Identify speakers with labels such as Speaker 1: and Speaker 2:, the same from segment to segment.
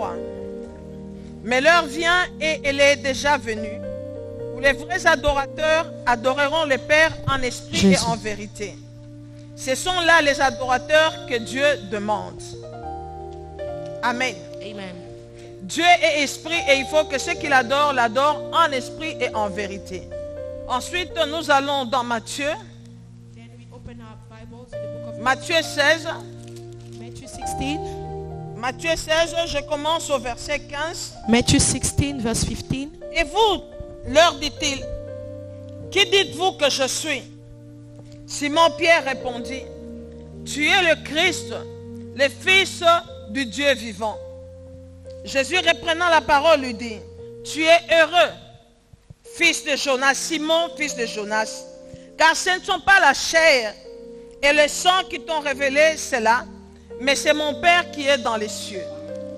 Speaker 1: croix. Mais l'heure vient et elle est déjà venue, où les vrais adorateurs adoreront le Père en esprit
Speaker 2: Jésus.
Speaker 1: et en vérité. Ce sont là les adorateurs que Dieu demande. Amen.
Speaker 2: Amen.
Speaker 1: Dieu est esprit et il faut que ceux qui l'adorent, l'adorent en esprit et en vérité. Ensuite, nous allons dans Matthieu.
Speaker 2: Then we open our Bibles to the book of
Speaker 1: Matthieu 16.
Speaker 2: Matthew 16.
Speaker 1: Matthieu 16, je commence au verset 15.
Speaker 2: Matthew 16, verse 15.
Speaker 1: Et vous, leur dit-il, qui dites-vous que je suis? Simon-Pierre répondit, tu es le Christ, le Fils du Dieu vivant. Jésus reprenant la parole lui dit, tu es heureux, fils de Jonas, Simon, fils de Jonas, car ce ne sont pas la chair et le sang qui t'ont révélé cela, mais c'est mon Père qui est dans les cieux.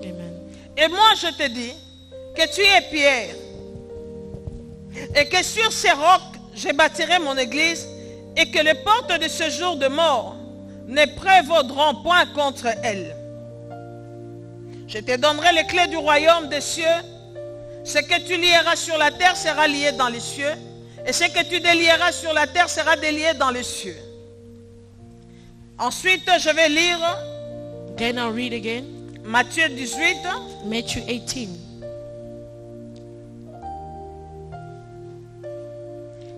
Speaker 2: Amen.
Speaker 1: Et moi je te dis que tu es Pierre, et que sur ces rocs je bâtirai mon église, et que les portes de ce jour de mort ne prévaudront point contre elle. Je te donnerai les clés du royaume des cieux. Ce que tu lieras sur la terre sera lié dans les cieux, et ce que tu délieras sur la terre sera délié dans les cieux. Ensuite, je vais lire
Speaker 2: Then I'll read again.
Speaker 1: Matthieu 18.
Speaker 2: Matthew 18.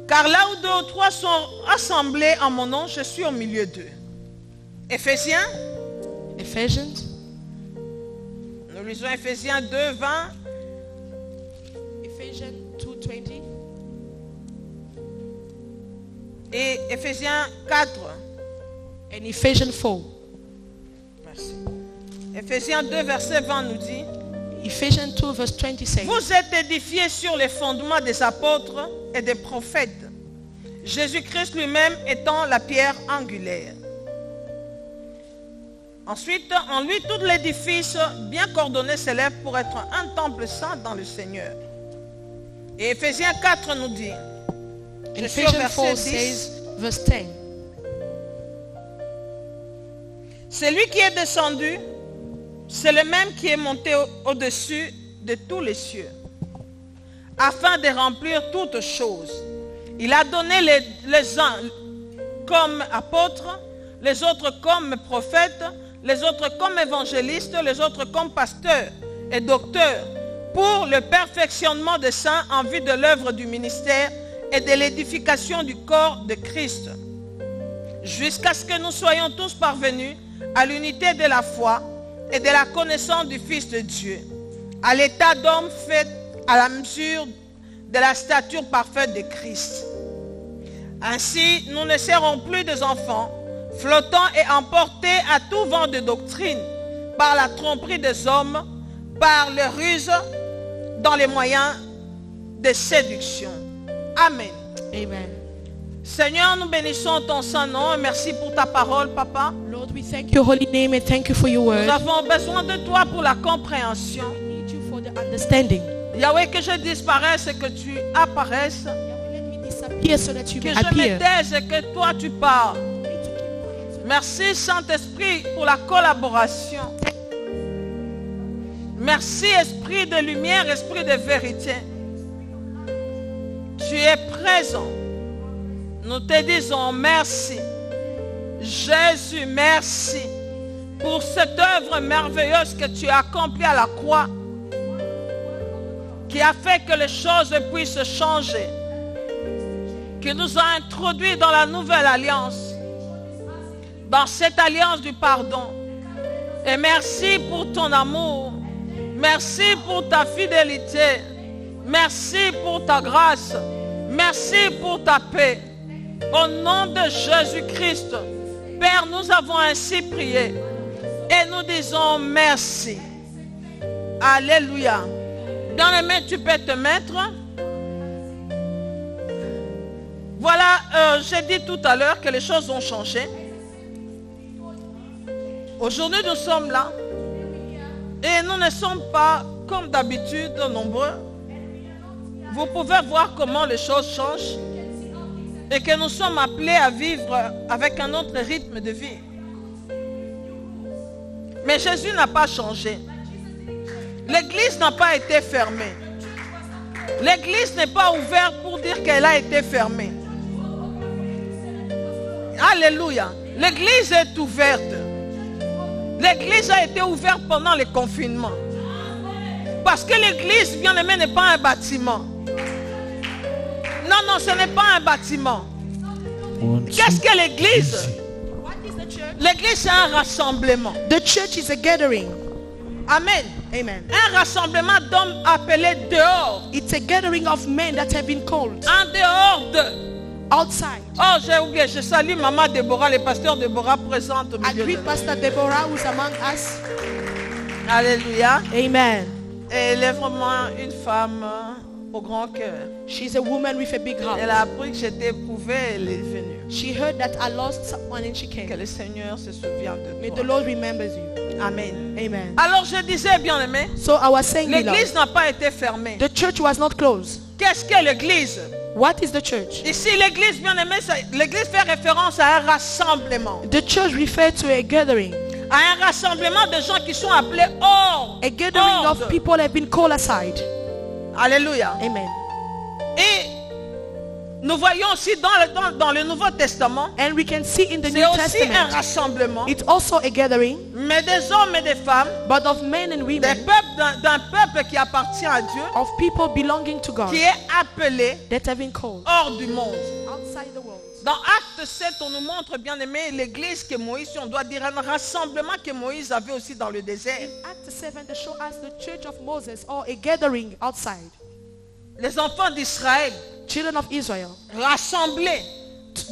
Speaker 1: Car là où 2 ou 3 sont assemblés en mon nom, je suis au milieu d'eux. Éphésiens,
Speaker 2: Ephesians.
Speaker 1: nous lisons Éphésiens 2, 20.
Speaker 2: Ephesians 2:20.
Speaker 1: Et Éphésiens 4.
Speaker 2: And Ephesians 4.
Speaker 1: Merci. Éphésiens 2, verset 20 nous dit,
Speaker 2: Ephesians 2, verse 20 says,
Speaker 1: vous êtes édifiés sur les fondements des apôtres et des prophètes, Jésus-Christ lui-même étant la pierre angulaire. Ensuite, en lui, tout l'édifice bien coordonné s'élève pour être un temple saint dans le Seigneur. Et Éphésiens 4 nous dit,
Speaker 2: and
Speaker 1: je suis au
Speaker 2: Ephesians
Speaker 1: verset
Speaker 2: 4
Speaker 1: 10,
Speaker 2: says, verse 10,
Speaker 1: c'est lui qui est descendu, c'est le même qui est monté au-dessus de tous les cieux, afin de remplir toutes choses. Il a donné les uns comme apôtres, les autres comme prophètes, les autres comme évangélistes, les autres comme pasteurs et docteurs, pour le perfectionnement des saints en vue de l'œuvre du ministère et de l'édification du corps de Christ, jusqu'à ce que nous soyons tous parvenus à l'unité de la foi et de la connaissance du Fils de Dieu, à l'état d'homme fait à la mesure de la stature parfaite de Christ. Ainsi, nous ne serons plus des enfants, flottant et emportés à tout vent de doctrine, par la tromperie des hommes, par les ruses, dans les moyens de séduction. Amen.
Speaker 2: Amen.
Speaker 1: Seigneur, nous bénissons ton Saint-Nom et merci pour ta parole, Papa.
Speaker 2: Lord, we thank your holy name and thank you for your word.
Speaker 1: Nous avons besoin de toi pour la compréhension.
Speaker 2: We need you for the understanding.
Speaker 1: Yahweh, que je disparaisse et que tu apparaisses,
Speaker 2: Let me disappear so that you
Speaker 1: que
Speaker 2: may
Speaker 1: je me
Speaker 2: appear.
Speaker 1: taise et que toi tu parles. Merci Saint-Esprit pour la collaboration. Merci Esprit de lumière, Esprit de vérité. Tu es présent. Nous te disons merci. Jésus, merci pour cette œuvre merveilleuse que tu as accomplie à la croix, qui a fait que les choses puissent changer, qui nous a introduits dans la nouvelle alliance, dans cette alliance du pardon. Et merci pour ton amour, merci pour ta fidélité, merci pour ta grâce, merci pour ta paix. Au nom de Jésus-Christ, Père, nous avons ainsi prié et nous disons merci. Alléluia. Dans les mains, tu peux te mettre. Voilà, j'ai dit tout à l'heure que les choses ont changé. Aujourd'hui, nous sommes là et nous ne sommes pas comme d'habitude nombreux. Vous pouvez voir comment les choses changent et que nous sommes appelés à vivre avec un autre rythme de vie. Mais Jésus n'a pas changé. L'église n'a pas été fermée. L'église n'est pas ouverte pour dire qu'elle a été fermée. Alléluia. L'église est ouverte. L'église a été ouverte pendant le confinement. Parce que l'église, bien aimé, n'est pas un bâtiment. Non, ce n'est pas un bâtiment. Qu'est-ce que l'église?
Speaker 2: What is the church?
Speaker 1: L'église, c'est un rassemblement.
Speaker 2: The church is a gathering.
Speaker 1: Amen.
Speaker 2: Amen.
Speaker 1: Un rassemblement d'hommes appelés dehors.
Speaker 2: It's a gathering of men that have been called
Speaker 1: En dehors de...
Speaker 2: outside.
Speaker 1: Oh, j'ai oublié. Je salue Maman Déborah, le pasteur Déborah présente au
Speaker 2: I
Speaker 1: milieu de
Speaker 2: greet
Speaker 1: nous.
Speaker 2: Pastor Deborah who's among us.
Speaker 1: Alléluia.
Speaker 2: Amen.
Speaker 1: Elle est vraiment une femme au grand cœur.
Speaker 2: She's a woman with a big
Speaker 1: Elle
Speaker 2: heart.
Speaker 1: a appris que j'étais éprouvée, elle est venue.
Speaker 2: She heard that I lost someone and she
Speaker 1: Que
Speaker 2: came.
Speaker 1: le Seigneur se souvient de
Speaker 2: May the
Speaker 1: toi.
Speaker 2: Lord remembers you.
Speaker 1: Amen.
Speaker 2: Amen.
Speaker 1: Alors je disais, bien aimé,
Speaker 2: So I was saying,
Speaker 1: l'église
Speaker 2: beloved,
Speaker 1: n'a pas été fermée.
Speaker 2: the church was not closed.
Speaker 1: Qu'est-ce que l'église?
Speaker 2: What is the church?
Speaker 1: Ici, l'église, bien aimé, l'église fait référence à un rassemblement.
Speaker 2: The church refers to a gathering.
Speaker 1: À un rassemblement de gens qui sont appelés hors.
Speaker 2: A gathering
Speaker 1: hors
Speaker 2: of
Speaker 1: de-
Speaker 2: people have been called aside.
Speaker 1: Alléluia.
Speaker 2: Amen.
Speaker 1: Et nous voyons aussi dans le Nouveau Testament,
Speaker 2: And we can see in the
Speaker 1: c'est
Speaker 2: New
Speaker 1: aussi un
Speaker 2: Testament,
Speaker 1: rassemblement,
Speaker 2: it's also a gathering,
Speaker 1: mais des hommes et des femmes,
Speaker 2: but of men and
Speaker 1: des
Speaker 2: women,
Speaker 1: peuples, d'un peuple qui appartient à Dieu,
Speaker 2: of people belonging to God
Speaker 1: qui est appelé
Speaker 2: that have been called
Speaker 1: hors du monde.
Speaker 2: outside the world.
Speaker 1: Dans Acte 7, on nous montre, bien aimé, l'église que Moïse, on doit dire un rassemblement que Moïse avait aussi dans le désert.
Speaker 2: Acts 7, they show us the church of Moses or a gathering outside.
Speaker 1: Les enfants d'Israël,
Speaker 2: Children of Israel
Speaker 1: rassemblés,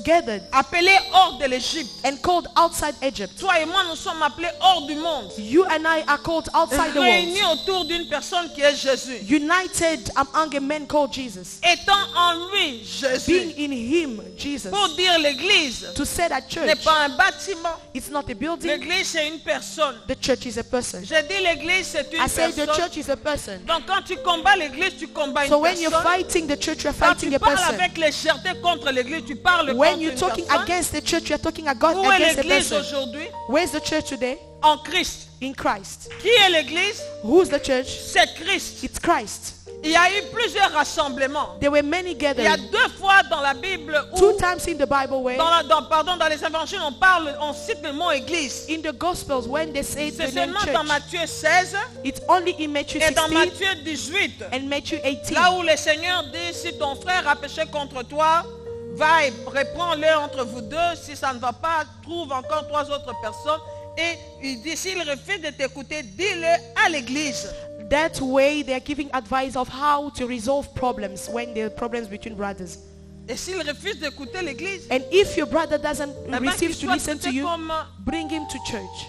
Speaker 2: gathered
Speaker 1: appelés hors de l'Égypte.
Speaker 2: and called outside Egypt.
Speaker 1: Toi et moi, nous sommes appelés hors du monde.
Speaker 2: You and I are called outside the
Speaker 1: Réunis
Speaker 2: world.
Speaker 1: autour d'une personne qui est Jésus.
Speaker 2: United among a man called Jesus.
Speaker 1: Étant en lui,
Speaker 2: Being
Speaker 1: Jésus.
Speaker 2: in him, Jesus.
Speaker 1: Pour dire l'église
Speaker 2: To say that
Speaker 1: n'est
Speaker 2: church,
Speaker 1: pas un bâtiment.
Speaker 2: it's not a building.
Speaker 1: L'église, c'est une personne.
Speaker 2: The church is a person.
Speaker 1: J'ai dit l'église, c'est une
Speaker 2: I say the
Speaker 1: personne.
Speaker 2: church is a person.
Speaker 1: Donc quand tu combats l'église, tu combats
Speaker 2: So
Speaker 1: une
Speaker 2: when you're
Speaker 1: personne.
Speaker 2: fighting the church, you're
Speaker 1: Quand
Speaker 2: fighting
Speaker 1: tu
Speaker 2: a
Speaker 1: parles
Speaker 2: person.
Speaker 1: avec légèreté contre l'église, tu parles
Speaker 2: When
Speaker 1: contre
Speaker 2: you're
Speaker 1: une
Speaker 2: talking
Speaker 1: personne.
Speaker 2: against the church, you're talking
Speaker 1: Où est
Speaker 2: against a
Speaker 1: l'église
Speaker 2: person.
Speaker 1: aujourd'hui?
Speaker 2: Where's the church today?
Speaker 1: En Christ.
Speaker 2: In Christ.
Speaker 1: Qui est l'église?
Speaker 2: Who's the church?
Speaker 1: C'est Christ.
Speaker 2: It's Christ.
Speaker 1: Il y a eu plusieurs rassemblements.
Speaker 2: There were many
Speaker 1: Il y a
Speaker 2: gatherings.
Speaker 1: 2 fois dans la Bible où,
Speaker 2: Two times in the Bible where,
Speaker 1: dans les évangiles, on cite le mot église.
Speaker 2: in the Gospels, when they say
Speaker 1: C'est
Speaker 2: the name
Speaker 1: seulement dans
Speaker 2: church,
Speaker 1: Matthieu 16
Speaker 2: it's only in Matthew
Speaker 1: et dans
Speaker 2: 16
Speaker 1: Matthieu 18.
Speaker 2: and Matthew 18.
Speaker 1: Là où le Seigneur dit, si ton frère a péché contre toi, va et reprends-le entre vous deux. Si ça ne va pas, trouve encore 3 autres personnes. Et il dit, s'il refuse de t'écouter, dis-le à l'église.
Speaker 2: That way they are giving advice of how to resolve problems when there are problems between brothers.
Speaker 1: Et s'il refuse d'écouter l'église,
Speaker 2: And if your brother doesn't
Speaker 1: eh ben, qu'il
Speaker 2: receive to
Speaker 1: soit
Speaker 2: listen to
Speaker 1: traité
Speaker 2: you,
Speaker 1: comme
Speaker 2: bring him to church.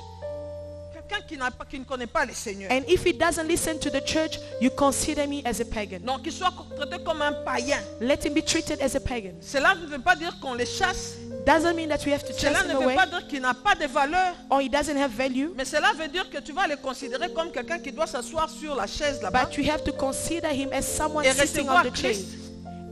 Speaker 1: quelqu'un qui ne connaît pas le Seigneur.
Speaker 2: And if he doesn't listen to the church, you consider me as a pagan.
Speaker 1: Donc qu'il soit traité comme un païen.
Speaker 2: Let him be treated as a pagan.
Speaker 1: Cela ne veut pas dire qu'on les chasse.
Speaker 2: Doesn't mean that we have to chase
Speaker 1: Cela
Speaker 2: him
Speaker 1: ne veut
Speaker 2: away
Speaker 1: pas dire qu'il n'a pas de valeur.
Speaker 2: or he doesn't have value,
Speaker 1: Mais cela veut dire que tu vas le considérer comme quelqu'un qui doit s'asseoir sur la chaise là-bas.
Speaker 2: but you have to consider him as someone
Speaker 1: Et
Speaker 2: sitting
Speaker 1: recevoir
Speaker 2: on the chair
Speaker 1: Christ.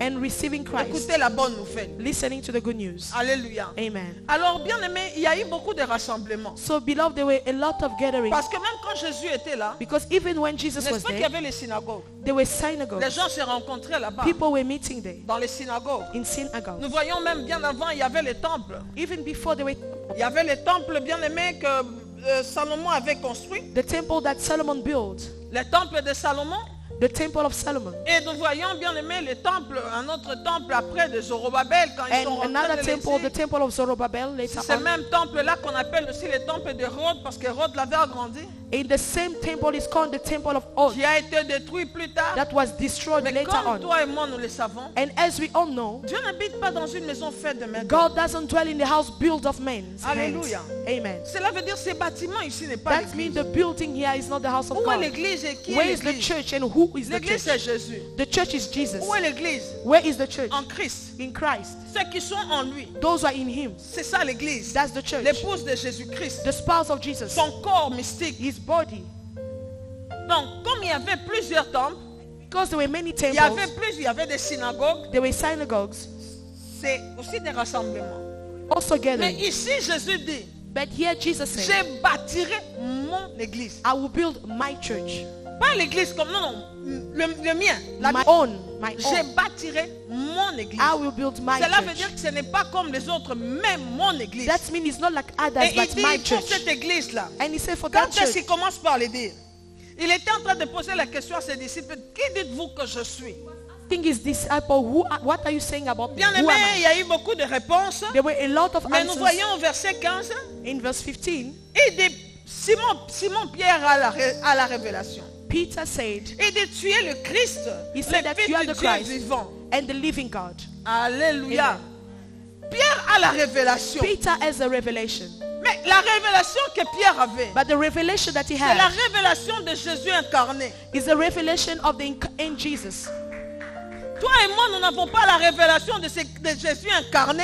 Speaker 2: and receiving Christ,
Speaker 1: Écoutez la bonne nouvelle.
Speaker 2: listening to the good news.
Speaker 1: Alléluia.
Speaker 2: Amen.
Speaker 1: Alors bien aimé, il y a eu beaucoup de rassemblements.
Speaker 2: So beloved, there were a lot of gatherings
Speaker 1: Parce que même quand Jésus était là,
Speaker 2: because even when Jesus
Speaker 1: n'est-ce
Speaker 2: was
Speaker 1: pas qu'il y
Speaker 2: there,
Speaker 1: avait les synagogues?
Speaker 2: there were
Speaker 1: Les
Speaker 2: synagogues.
Speaker 1: gens se rencontraient là-bas,
Speaker 2: People were meeting there
Speaker 1: dans les synagogues.
Speaker 2: in synagogues.
Speaker 1: Nous voyons même bien avant, il y avait les temples.
Speaker 2: Even before there were
Speaker 1: Il y avait les temples bien aimés que Salomon avait construits.
Speaker 2: the temple that Solomon built,
Speaker 1: Les temples de Salomon.
Speaker 2: the temple of Solomon,
Speaker 1: Et nous voyons bien aimé les temples, un autre temple après de Zorobabel quand ils sont
Speaker 2: and
Speaker 1: rentrés
Speaker 2: another
Speaker 1: de
Speaker 2: temple, the
Speaker 1: l'exil.
Speaker 2: temple of Zerubbabel later
Speaker 1: C'est ce
Speaker 2: on.
Speaker 1: même temple-là qu'on appelle aussi le temple de Rhodes parce que Rhodes l'avait agrandi,
Speaker 2: In the same temple is called the temple of Od
Speaker 1: qui a été détruit plus tard.
Speaker 2: that was destroyed
Speaker 1: Mais
Speaker 2: later
Speaker 1: comme
Speaker 2: on.
Speaker 1: toi et moi nous le savons,
Speaker 2: And as we all know,
Speaker 1: Dieu n'habite pas dans une maison faite de main.
Speaker 2: God doesn't dwell in the house built of men's hands.
Speaker 1: Alléluia.
Speaker 2: Amen.
Speaker 1: Cela veut dire que ces bâtiments ici n'est pas
Speaker 2: That means
Speaker 1: l'église.
Speaker 2: the building here is not the house of
Speaker 1: Où est
Speaker 2: God.
Speaker 1: l'église et qui
Speaker 2: Where
Speaker 1: est
Speaker 2: is the
Speaker 1: l'église?
Speaker 2: church and who is the
Speaker 1: L'église
Speaker 2: church?
Speaker 1: c'est Jésus.
Speaker 2: The church is Jesus.
Speaker 1: Où est l'église?
Speaker 2: Where is the church?
Speaker 1: En Christ.
Speaker 2: In Christ.
Speaker 1: Ceux qui sont en lui.
Speaker 2: Those who are in him.
Speaker 1: C'est ça l'église.
Speaker 2: That's the church.
Speaker 1: L'épouse de Jésus-Christ.
Speaker 2: The spouse of Jesus.
Speaker 1: Son corps mystique.
Speaker 2: His body.
Speaker 1: Donc comme il y avait plusieurs temples,
Speaker 2: Because there were many
Speaker 1: il y avait
Speaker 2: temples,
Speaker 1: il y avait des synagogues,
Speaker 2: there were synagogues,
Speaker 1: c'est aussi des rassemblements.
Speaker 2: also
Speaker 1: Mais
Speaker 2: gathering.
Speaker 1: ici Jésus dit,
Speaker 2: But here Jesus said,
Speaker 1: je bâtirai mon église.
Speaker 2: I will build my church.
Speaker 1: Pas l'église comme... Non, non. Le mien.
Speaker 2: My own. My
Speaker 1: Je
Speaker 2: own.
Speaker 1: bâtirai mon église.
Speaker 2: I will build my
Speaker 1: Cela veut
Speaker 2: church.
Speaker 1: dire que ce n'est pas comme les autres, mais mon église.
Speaker 2: That means it's not like others,
Speaker 1: Et il
Speaker 2: but
Speaker 1: dit
Speaker 2: my
Speaker 1: pour
Speaker 2: church.
Speaker 1: cette église-là.
Speaker 2: And he said for that
Speaker 1: Quand est-ce
Speaker 2: church,
Speaker 1: qu'il commence par le dire? Il était en train de poser la question à ses disciples. Qui dites-vous que je suis?
Speaker 2: think his disciple, what are you saying about me?
Speaker 1: Bien
Speaker 2: Who
Speaker 1: aimé,
Speaker 2: am
Speaker 1: il
Speaker 2: I?
Speaker 1: y a eu beaucoup de réponses.
Speaker 2: There were a lot of
Speaker 1: Mais nous
Speaker 2: answers.
Speaker 1: voyons au verset 15,
Speaker 2: In verse 15,
Speaker 1: il dit, Simon Pierre a la révélation.
Speaker 2: Peter said,
Speaker 1: Il dit, tu es le Christ,
Speaker 2: he said
Speaker 1: le
Speaker 2: that you are
Speaker 1: Fils
Speaker 2: the
Speaker 1: du Dieu
Speaker 2: Christ
Speaker 1: vivant.
Speaker 2: and the living God.
Speaker 1: Alléluia. Pierre a la révélation.
Speaker 2: Peter has a revelation.
Speaker 1: Mais la révélation que Pierre avait,
Speaker 2: But the revelation that he
Speaker 1: c'est la
Speaker 2: had
Speaker 1: révélation de Jésus incarné.
Speaker 2: is the revelation of in Jesus.
Speaker 1: Toi et moi, nous n'avons pas la révélation de Jésus incarné.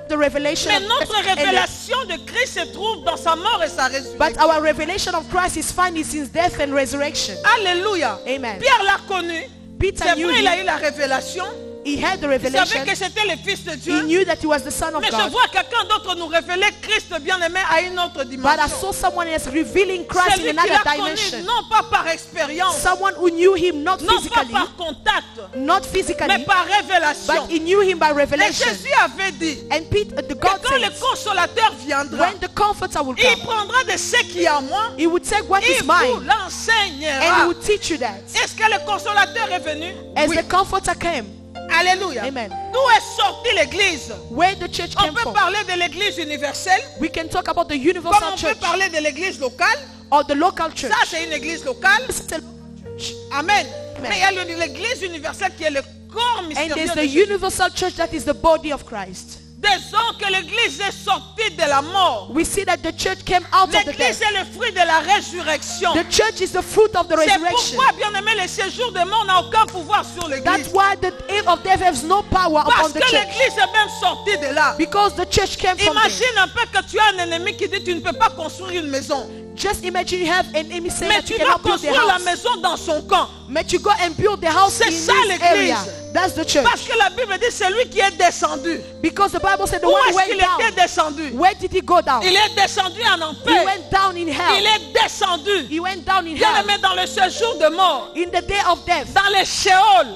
Speaker 2: The revelation
Speaker 1: Mais
Speaker 2: of
Speaker 1: notre
Speaker 2: and the-
Speaker 1: révélation de Christ se trouve dans sa mort et sa résurrection.
Speaker 2: But our revelation of Christ is found in his death and resurrection.
Speaker 1: Alléluia.
Speaker 2: Amen.
Speaker 1: Pierre l'a connu.
Speaker 2: Peter
Speaker 1: C'est
Speaker 2: knew
Speaker 1: vrai, il a
Speaker 2: him.
Speaker 1: eu la révélation.
Speaker 2: He had the
Speaker 1: Il
Speaker 2: revelation.
Speaker 1: savait que c'était le Fils de
Speaker 2: He
Speaker 1: Dieu.
Speaker 2: knew that he was the Son of
Speaker 1: Mais je
Speaker 2: God.
Speaker 1: vois quelqu'un d'autre nous révéler Christ bien-aimé à une autre
Speaker 2: But I
Speaker 1: dimension.
Speaker 2: saw someone else revealing Christ
Speaker 1: Celui
Speaker 2: in
Speaker 1: qui l'a
Speaker 2: another
Speaker 1: connu,
Speaker 2: dimension.
Speaker 1: non pas par expérience,
Speaker 2: Someone who knew him not
Speaker 1: non pas
Speaker 2: physically,
Speaker 1: par contact,
Speaker 2: not
Speaker 1: mais
Speaker 2: physically,
Speaker 1: par révélation.
Speaker 2: but he knew him by
Speaker 1: Et
Speaker 2: revelation.
Speaker 1: Jésus avait dit
Speaker 2: And Peter, the
Speaker 1: que
Speaker 2: God
Speaker 1: quand le
Speaker 2: says,
Speaker 1: consolateur viendra,
Speaker 2: when the Comforter will
Speaker 1: il
Speaker 2: come,
Speaker 1: prendra de ce qui est à moi,
Speaker 2: he will take what
Speaker 1: il
Speaker 2: is
Speaker 1: vous
Speaker 2: mine
Speaker 1: l'enseignera.
Speaker 2: and he will teach you that.
Speaker 1: Est-ce que le consolateur est venu?
Speaker 2: As
Speaker 1: Oui.
Speaker 2: the Comforter came,
Speaker 1: Alléluia.
Speaker 2: Amen.
Speaker 1: D'où est sortie l'église?
Speaker 2: where the church
Speaker 1: On
Speaker 2: came
Speaker 1: peut
Speaker 2: from,
Speaker 1: parler de l'église universelle,
Speaker 2: we can talk about the
Speaker 1: comme
Speaker 2: universal
Speaker 1: on peut
Speaker 2: church
Speaker 1: parler de l'église locale.
Speaker 2: or the local church.
Speaker 1: Ça, c'est une église locale.
Speaker 2: It's a local church.
Speaker 1: Amen.
Speaker 2: Amen.
Speaker 1: Mais il y a l'église universelle qui est le corps
Speaker 2: And
Speaker 1: mystérieux
Speaker 2: there's
Speaker 1: de
Speaker 2: the
Speaker 1: Jésus.
Speaker 2: universal church that is the body of Christ.
Speaker 1: Disons que l'église est sortie de la mort.
Speaker 2: We see that the church came out of the
Speaker 1: L'église
Speaker 2: death.
Speaker 1: est le fruit de la résurrection.
Speaker 2: The church is the fruit of the
Speaker 1: C'est
Speaker 2: resurrection.
Speaker 1: pourquoi, bien aimé, le séjour des morts n'a aucun pouvoir sur
Speaker 2: That's
Speaker 1: l'église.
Speaker 2: why the aim of death has no power
Speaker 1: Parce
Speaker 2: upon
Speaker 1: que
Speaker 2: the church.
Speaker 1: l'église est même sortie de là.
Speaker 2: Because the church came from there.
Speaker 1: Imagine un peu que tu as un ennemi qui dit tu ne peux pas construire une maison.
Speaker 2: Just imagine you have an enemy saying
Speaker 1: Mais
Speaker 2: that you
Speaker 1: tu dois
Speaker 2: cannot build the
Speaker 1: construire la
Speaker 2: house.
Speaker 1: maison dans son camp.
Speaker 2: But you go and build the house
Speaker 1: C'est
Speaker 2: in
Speaker 1: ça,
Speaker 2: this
Speaker 1: l'église.
Speaker 2: area. That's the church.
Speaker 1: Parce que la Bible dit c'est lui qui est descendu.
Speaker 2: Because the Bible said the
Speaker 1: Où
Speaker 2: one
Speaker 1: est-ce qu'il
Speaker 2: went
Speaker 1: était
Speaker 2: down.
Speaker 1: descendu?
Speaker 2: Where did he go down?
Speaker 1: Il est descendu en
Speaker 2: He
Speaker 1: enfer.
Speaker 2: went down in
Speaker 1: Il
Speaker 2: hell.
Speaker 1: est descendu.
Speaker 2: He went down in
Speaker 1: Bien
Speaker 2: hell.
Speaker 1: aimé, dans le séjour de mort,
Speaker 2: In the day of death.
Speaker 1: dans le Sheol.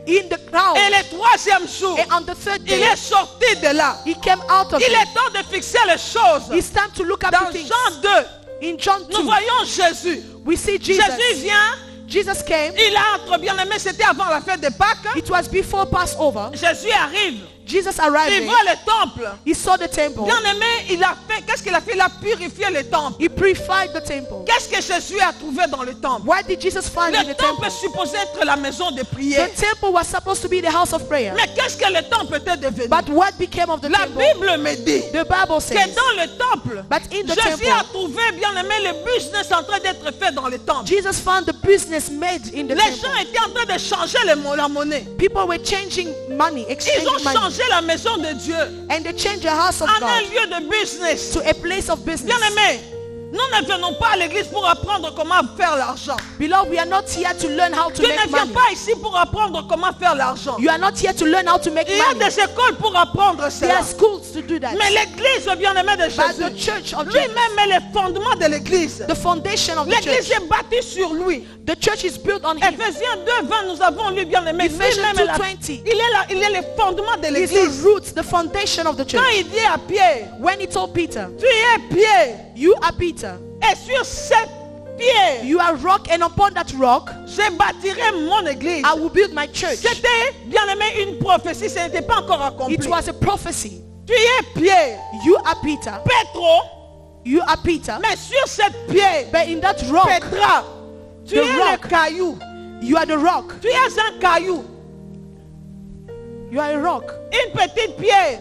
Speaker 2: In the ground.
Speaker 1: Et le troisième jour,
Speaker 2: And on the third
Speaker 1: il
Speaker 2: day,
Speaker 1: est sorti de là.
Speaker 2: he came out of
Speaker 1: Il
Speaker 2: it.
Speaker 1: est temps de fixer les choses.
Speaker 2: It's time to look up
Speaker 1: Dans
Speaker 2: to things.
Speaker 1: Jean 2,
Speaker 2: In John
Speaker 1: nous
Speaker 2: 2,
Speaker 1: voyons Jésus.
Speaker 2: we see Jesus.
Speaker 1: Jésus vient,
Speaker 2: Jesus came.
Speaker 1: il entre, bien aimé, c'était avant la fête de Pâques.
Speaker 2: It was before Passover.
Speaker 1: Jésus arrive,
Speaker 2: Jesus
Speaker 1: il
Speaker 2: arrived.
Speaker 1: voit le temple.
Speaker 2: He saw the temple.
Speaker 1: Bien aimé, il a fait, qu'est-ce qu'il a fait? Il a purifié le temple.
Speaker 2: He purified the temple.
Speaker 1: Qu'est-ce que Jésus a trouvé dans le temple?
Speaker 2: What did Jesus find in
Speaker 1: Le
Speaker 2: the
Speaker 1: temple
Speaker 2: temple?
Speaker 1: est supposé être la maison de prière.
Speaker 2: The temple was supposed to be the house of prayer.
Speaker 1: Mais qu'est-ce que le temple était devenu?
Speaker 2: But what became of the
Speaker 1: La
Speaker 2: temple?
Speaker 1: Bible me dit
Speaker 2: The Bible
Speaker 1: que
Speaker 2: says
Speaker 1: dans le temple,
Speaker 2: But in the
Speaker 1: Jésus
Speaker 2: temple,
Speaker 1: a trouvé, bien aimé, le business en train d'être fait dans le temple.
Speaker 2: Jesus found the business made in the
Speaker 1: Les gens
Speaker 2: temple.
Speaker 1: étaient en train de changer la monnaie.
Speaker 2: People were changing money,
Speaker 1: Ils
Speaker 2: exchanging
Speaker 1: ont
Speaker 2: money.
Speaker 1: changé la maison de Dieu
Speaker 2: And they changed the house of
Speaker 1: en un
Speaker 2: God
Speaker 1: lieu de business.
Speaker 2: to a place of business.
Speaker 1: Bien aimé, nous ne venons pas à l'église pour apprendre comment faire l'argent.
Speaker 2: Beloved, we are not here to learn how to
Speaker 1: Tu
Speaker 2: make
Speaker 1: ne viens
Speaker 2: money.
Speaker 1: pas ici pour apprendre comment faire l'argent.
Speaker 2: You are not here to learn how to make
Speaker 1: Il y a
Speaker 2: money.
Speaker 1: des écoles pour apprendre
Speaker 2: There
Speaker 1: cela.
Speaker 2: are schools to do that.
Speaker 1: Mais l'église, bien aimé de
Speaker 2: But the
Speaker 1: Jésus,
Speaker 2: church of Jesus,
Speaker 1: lui-même est le fondement de l'église.
Speaker 2: the foundation of the
Speaker 1: L'église
Speaker 2: church,
Speaker 1: est bâtie sur lui.
Speaker 2: the church is built on him.
Speaker 1: Ephésiens 2:20, nous avons lu, bien aimé.
Speaker 2: Ephesians
Speaker 1: Lui-même est
Speaker 2: 2:20.
Speaker 1: il est le fondement de
Speaker 2: He's
Speaker 1: l'église.
Speaker 2: the roots, the foundation of the
Speaker 1: Quand
Speaker 2: church.
Speaker 1: il dit à Pierre,
Speaker 2: When he told Peter,
Speaker 1: tu es Pierre,
Speaker 2: you are Peter,
Speaker 1: et sur cette pierre,
Speaker 2: you are rock, and upon that rock,
Speaker 1: je bâtirai mon église.
Speaker 2: I will build my church.
Speaker 1: C'était, bien aimé, une prophétie, ce n'était pas encore accompli.
Speaker 2: It was a prophecy.
Speaker 1: Tu es Pierre,
Speaker 2: You are Peter,
Speaker 1: Pétro,
Speaker 2: you are Peter,
Speaker 1: mais sur cette pierre,
Speaker 2: but in that rock,
Speaker 1: Pétra, tu
Speaker 2: The
Speaker 1: es
Speaker 2: rock.
Speaker 1: le caillou.
Speaker 2: you are the rock.
Speaker 1: Tu es un caillou,
Speaker 2: You are a rock.
Speaker 1: une petite pierre.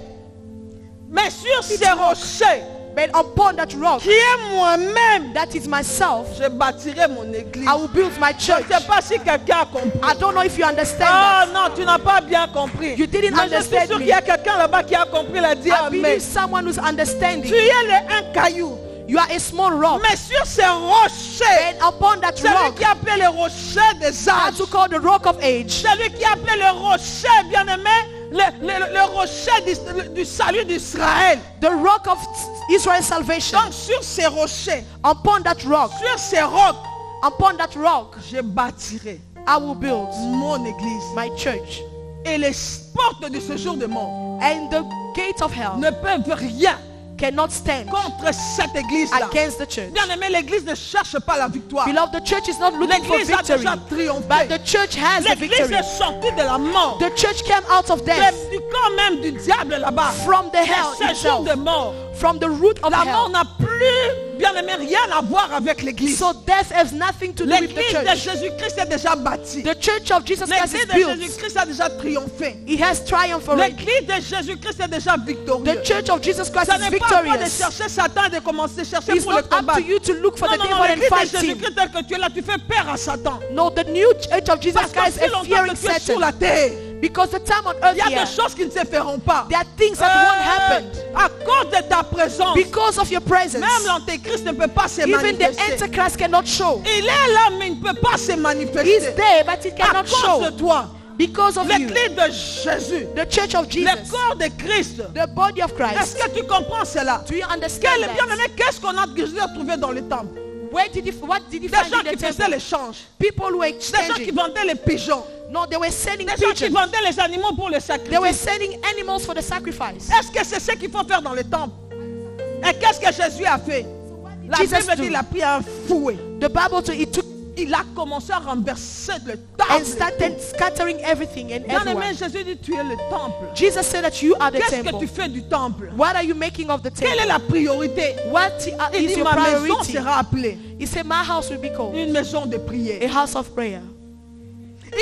Speaker 1: Mais sur ces rochers,
Speaker 2: But upon that rock,
Speaker 1: qui est moi-même,
Speaker 2: that is myself,
Speaker 1: je bâtirai mon église.
Speaker 2: I will build my
Speaker 1: Je
Speaker 2: church.
Speaker 1: ne sais pas si quelqu'un a compris.
Speaker 2: I don't know if you understand
Speaker 1: Ah
Speaker 2: that.
Speaker 1: non, tu n'as pas bien compris.
Speaker 2: You didn't
Speaker 1: Mais je suis
Speaker 2: understand
Speaker 1: sûr
Speaker 2: me.
Speaker 1: qu'il y a quelqu'un là-bas qui a compris, il a dit
Speaker 2: I
Speaker 1: Amen.
Speaker 2: believe someone who's
Speaker 1: Tu
Speaker 2: understanding.
Speaker 1: es un caillou.
Speaker 2: You are a small rock.
Speaker 1: Mais sur ces rochers,
Speaker 2: And upon that
Speaker 1: celui
Speaker 2: rock,
Speaker 1: qui appelle le rocher des
Speaker 2: I
Speaker 1: âges,
Speaker 2: to call the rock of age.
Speaker 1: celui qui appelle le rocher, bien aimé, le rocher du salut d'Israël.
Speaker 2: The rock of Israel's salvation.
Speaker 1: Donc sur ces rochers,
Speaker 2: Upon that rock,
Speaker 1: sur ces rocs,
Speaker 2: Upon that rock,
Speaker 1: je bâtirai
Speaker 2: I will build
Speaker 1: mon église.
Speaker 2: my church.
Speaker 1: Et les portes de ce jour de mort
Speaker 2: And the gates of hell
Speaker 1: ne peuvent rien
Speaker 2: cannot stand
Speaker 1: contre cette église-là.
Speaker 2: against the church.
Speaker 1: Bien aimé, l'église ne cherche pas la victoire.
Speaker 2: Beloved, the church is not looking for
Speaker 1: L'église a
Speaker 2: victory,
Speaker 1: déjà triomphé.
Speaker 2: but the church has a
Speaker 1: L'église
Speaker 2: victory.
Speaker 1: est sortie de la mort.
Speaker 2: The church came out of death,
Speaker 1: Du camp même du diable là-bas.
Speaker 2: from the hell
Speaker 1: C'est ce jour
Speaker 2: itself,
Speaker 1: de mort.
Speaker 2: from the root of
Speaker 1: La mort
Speaker 2: hell.
Speaker 1: n'a plus, bien aimé, rien à voir avec l'église.
Speaker 2: So death has nothing to do with the
Speaker 1: L'église de
Speaker 2: church.
Speaker 1: Jésus-Christ est déjà bâtie.
Speaker 2: The church of Jesus Christ
Speaker 1: L'église
Speaker 2: is
Speaker 1: de
Speaker 2: built.
Speaker 1: Jésus-Christ a déjà triomphé.
Speaker 2: He has triumphed already.
Speaker 1: L'église de Jésus-Christ est déjà victorieux.
Speaker 2: The church of Jesus Christ
Speaker 1: Ça
Speaker 2: is
Speaker 1: n'est pas à toi de
Speaker 2: victorious.
Speaker 1: chercher Satan et de commencer à chercher
Speaker 2: It's
Speaker 1: pour le
Speaker 2: not up
Speaker 1: combat.
Speaker 2: to you to look for
Speaker 1: Non,
Speaker 2: the
Speaker 1: non,
Speaker 2: devil
Speaker 1: non,
Speaker 2: and
Speaker 1: l'église de
Speaker 2: fight him.
Speaker 1: Jésus-Christ tel que tu es là, tu fais peur à Satan.
Speaker 2: No, the new church of Jesus
Speaker 1: Parce que
Speaker 2: Christ
Speaker 1: si
Speaker 2: is
Speaker 1: longtemps
Speaker 2: fearing
Speaker 1: que tu es sur la
Speaker 2: Satan.
Speaker 1: terre,
Speaker 2: Because the time on earth
Speaker 1: il y a
Speaker 2: here,
Speaker 1: des choses qui ne se feront pas.
Speaker 2: there are things that won't happen.
Speaker 1: À cause de ta présence,
Speaker 2: Because of your presence.
Speaker 1: même l'antéchrist ne peut pas se
Speaker 2: Even the
Speaker 1: manifester.
Speaker 2: Antichrist cannot show.
Speaker 1: Il est là, mais il ne peut pas se
Speaker 2: He's
Speaker 1: manifester.
Speaker 2: there, but he
Speaker 1: À
Speaker 2: cannot
Speaker 1: cause
Speaker 2: show.
Speaker 1: de toi,
Speaker 2: Because of you.
Speaker 1: l'église de Jésus,
Speaker 2: The church of
Speaker 1: le
Speaker 2: Jesus,
Speaker 1: corps de Christ.
Speaker 2: the body of
Speaker 1: Est-ce
Speaker 2: Christ.
Speaker 1: que tu comprends cela?
Speaker 2: Do you
Speaker 1: Quel
Speaker 2: understand
Speaker 1: est bien aimé,
Speaker 2: that?
Speaker 1: qu'est-ce qu'on a déjà trouvé dans le temple?
Speaker 2: What did he
Speaker 1: Des
Speaker 2: find
Speaker 1: gens
Speaker 2: in
Speaker 1: qui
Speaker 2: the
Speaker 1: faisaient
Speaker 2: temple?
Speaker 1: l'échange.
Speaker 2: People who were
Speaker 1: Des gens qui
Speaker 2: exchanging.
Speaker 1: vendaient les pigeons.
Speaker 2: No, they were selling
Speaker 1: Des gens qui
Speaker 2: pigeons.
Speaker 1: vendaient les animaux pour le
Speaker 2: They were
Speaker 1: sacrifice.
Speaker 2: selling animals for the sacrifice.
Speaker 1: Est-ce que c'est ce qu'il faut faire dans le temple? Et qu'est-ce que Jésus a fait? La
Speaker 2: Jesus
Speaker 1: Bible dit
Speaker 2: do?
Speaker 1: qu'il a pris un fouet.
Speaker 2: The Bible too, he took
Speaker 1: Il a commencé à renverser le
Speaker 2: and
Speaker 1: temple.
Speaker 2: started scattering everything and
Speaker 1: Bien aimé,
Speaker 2: everyone.
Speaker 1: Jésus dit tu es le temple.
Speaker 2: Jesus said that you are the
Speaker 1: Qu'est-ce que
Speaker 2: temple.
Speaker 1: tu fais du temple?
Speaker 2: What are you making of the
Speaker 1: Quelle est
Speaker 2: temple?
Speaker 1: la priorité?
Speaker 2: What
Speaker 1: Il
Speaker 2: is
Speaker 1: dit
Speaker 2: your
Speaker 1: ma maison
Speaker 2: priority?
Speaker 1: sera appelée
Speaker 2: He said, my house will be called
Speaker 1: une maison de
Speaker 2: a
Speaker 1: prière.
Speaker 2: house of prayer.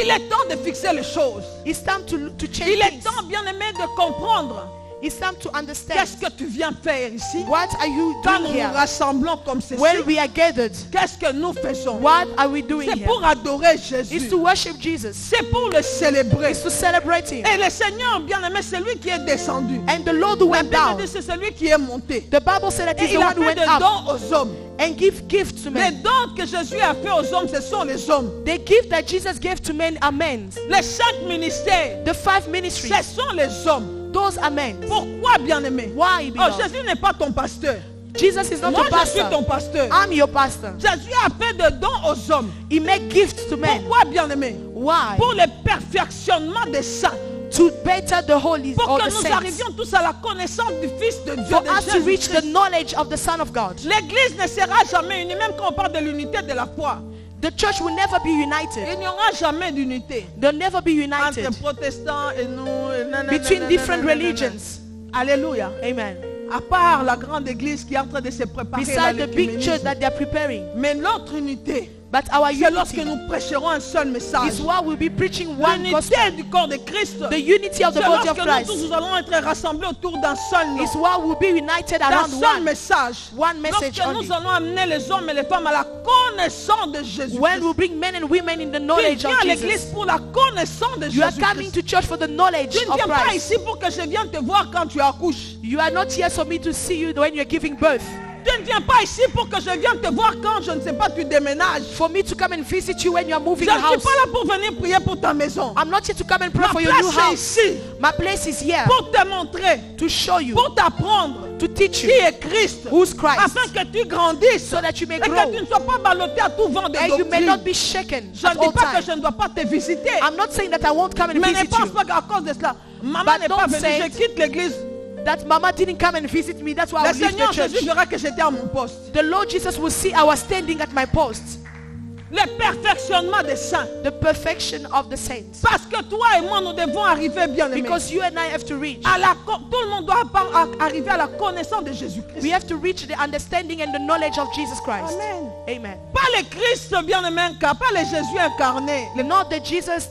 Speaker 1: Il est temps de fixer les choses.
Speaker 2: It's time to change
Speaker 1: Il est
Speaker 2: things.
Speaker 1: temps, bien aimé, de comprendre
Speaker 2: It's time to understand.
Speaker 1: qu'est-ce que tu viens faire ici.
Speaker 2: What are you
Speaker 1: Quand
Speaker 2: doing
Speaker 1: nous nous
Speaker 2: here?
Speaker 1: rassemblons comme ceci,
Speaker 2: When we are gathered,
Speaker 1: qu'est-ce que nous faisons?
Speaker 2: what are we doing
Speaker 1: C'est
Speaker 2: here?
Speaker 1: pour adorer
Speaker 2: It's
Speaker 1: Jésus.
Speaker 2: to worship Jesus.
Speaker 1: C'est pour le célébrer.
Speaker 2: It's to celebrate him.
Speaker 1: Et le Seigneur, bien aimé, c'est lui qui est descendu.
Speaker 2: And the Lord who
Speaker 1: La
Speaker 2: went
Speaker 1: Bible
Speaker 2: down,
Speaker 1: dit c'est celui qui est monté.
Speaker 2: the Bible said that
Speaker 1: Et
Speaker 2: he's
Speaker 1: il
Speaker 2: the
Speaker 1: a
Speaker 2: one who
Speaker 1: fait
Speaker 2: went
Speaker 1: des
Speaker 2: up
Speaker 1: dons aux hommes.
Speaker 2: and give gifts to
Speaker 1: Les
Speaker 2: men.
Speaker 1: dons que Jésus a fait aux hommes, ce sont les hommes.
Speaker 2: The gift that Jesus gave to men are men.
Speaker 1: Les 5 ministères,
Speaker 2: The 5
Speaker 1: ce
Speaker 2: ministries,
Speaker 1: sont les hommes.
Speaker 2: those are men.
Speaker 1: Pourquoi, bien aimé?
Speaker 2: Why,
Speaker 1: Oh,
Speaker 2: beloved?
Speaker 1: Jésus n'est pas ton pasteur.
Speaker 2: Jesus is not
Speaker 1: Moi,
Speaker 2: your
Speaker 1: je suis ton
Speaker 2: pastor.
Speaker 1: pasteur.
Speaker 2: I'm your pastor.
Speaker 1: Jésus a fait des dons aux hommes.
Speaker 2: He made gifts to men.
Speaker 1: Pourquoi, bien aimé?
Speaker 2: Why?
Speaker 1: Pour le perfectionnement des saints.
Speaker 2: To better the holy
Speaker 1: Pour
Speaker 2: or
Speaker 1: que
Speaker 2: the
Speaker 1: nous
Speaker 2: saints.
Speaker 1: arrivions tous à la connaissance du Fils de Dieu.
Speaker 2: For
Speaker 1: de
Speaker 2: us to reach the
Speaker 1: Jésus-Christ.
Speaker 2: knowledge of the Son of God.
Speaker 1: L'église ne sera jamais unie, même quand on parle de l'unité de la foi.
Speaker 2: The church will never be united.
Speaker 1: Il n'y aura jamais d'unité
Speaker 2: They'll never be
Speaker 1: entre
Speaker 2: united
Speaker 1: protestants et nous. Et nanana,
Speaker 2: between
Speaker 1: nanana,
Speaker 2: different
Speaker 1: nanana.
Speaker 2: religions.
Speaker 1: Alléluia.
Speaker 2: Amen.
Speaker 1: À part la grande église qui est en train de se préparer à
Speaker 2: Beside the big church
Speaker 1: l'œcuménisme.
Speaker 2: that they're preparing.
Speaker 1: Mais notre unité,
Speaker 2: But our
Speaker 1: c'est lorsque
Speaker 2: unity
Speaker 1: nous prêcherons un seul message.
Speaker 2: is why we'll be preaching one gospel.
Speaker 1: L'unité du corps de Christ.
Speaker 2: The unity of the
Speaker 1: C'est
Speaker 2: body of
Speaker 1: lorsque nous
Speaker 2: Christ
Speaker 1: tous nous allons être rassemblés autour d'un seul nom.
Speaker 2: is why we'll be united
Speaker 1: D'un
Speaker 2: around
Speaker 1: seul
Speaker 2: one.
Speaker 1: message.
Speaker 2: One message
Speaker 1: Lorsque
Speaker 2: only.
Speaker 1: nous allons amener les hommes et les femmes à la connaissance de Jésus.
Speaker 2: When we bring men and women in the
Speaker 1: Tu
Speaker 2: knowledge
Speaker 1: viens
Speaker 2: of
Speaker 1: à l'église
Speaker 2: Jesus.
Speaker 1: pour la connaissance de
Speaker 2: You are coming
Speaker 1: Jésus.
Speaker 2: to church for the knowledge
Speaker 1: Tu ne
Speaker 2: of
Speaker 1: viens pas
Speaker 2: Christ.
Speaker 1: ici pour que je vienne te voir quand tu accouches.
Speaker 2: You are not here for me to see you when you're giving birth.
Speaker 1: Tu ne viens pas ici pour que je vienne te voir quand, je ne sais pas, tu déménages.
Speaker 2: For me to come and visit you when you are
Speaker 1: Je
Speaker 2: moving
Speaker 1: ne suis
Speaker 2: house.
Speaker 1: pas là pour venir prier pour ta maison.
Speaker 2: I'm not here to come and pray
Speaker 1: Ma
Speaker 2: for your new
Speaker 1: place est
Speaker 2: house.
Speaker 1: ici
Speaker 2: My place is here
Speaker 1: pour te montrer,
Speaker 2: to show you,
Speaker 1: pour t'apprendre
Speaker 2: to teach
Speaker 1: qui
Speaker 2: you
Speaker 1: est Christ,
Speaker 2: who's Christ,
Speaker 1: afin que tu grandisses
Speaker 2: so that you may
Speaker 1: et que
Speaker 2: grow
Speaker 1: tu ne sois pas ballotté à tout vent de
Speaker 2: and you may
Speaker 1: doctrine.
Speaker 2: not be shaken
Speaker 1: Je
Speaker 2: at
Speaker 1: ne dis
Speaker 2: all
Speaker 1: pas que
Speaker 2: times.
Speaker 1: je ne dois pas te visiter,
Speaker 2: I'm not saying that I won't come and
Speaker 1: mais ne
Speaker 2: visit
Speaker 1: pense
Speaker 2: you.
Speaker 1: pas qu'à cause de cela, maman
Speaker 2: But
Speaker 1: n'est pas
Speaker 2: don't
Speaker 1: venue,
Speaker 2: say
Speaker 1: je quitte l'église.
Speaker 2: That mama didn't come and visit me. That's why I
Speaker 1: Le
Speaker 2: will leave
Speaker 1: Seigneur
Speaker 2: the church.
Speaker 1: Jésus verra que j'étais à mon poste.
Speaker 2: The Lord Jesus will see I was standing at my post.
Speaker 1: Le perfectionnement des saints.
Speaker 2: The perfection of the saints.
Speaker 1: Parce que toi et moi, nous devons arriver bien aimés.
Speaker 2: Because you and I have to reach.
Speaker 1: Tout le monde doit arriver à la connaissance de Jésus-Christ.
Speaker 2: We have to reach the understanding and the knowledge of Jesus Christ.
Speaker 1: Amen.
Speaker 2: Amen.
Speaker 1: Pas le Christ bien aimé, pas le Jésus incarné,
Speaker 2: Not the Jesus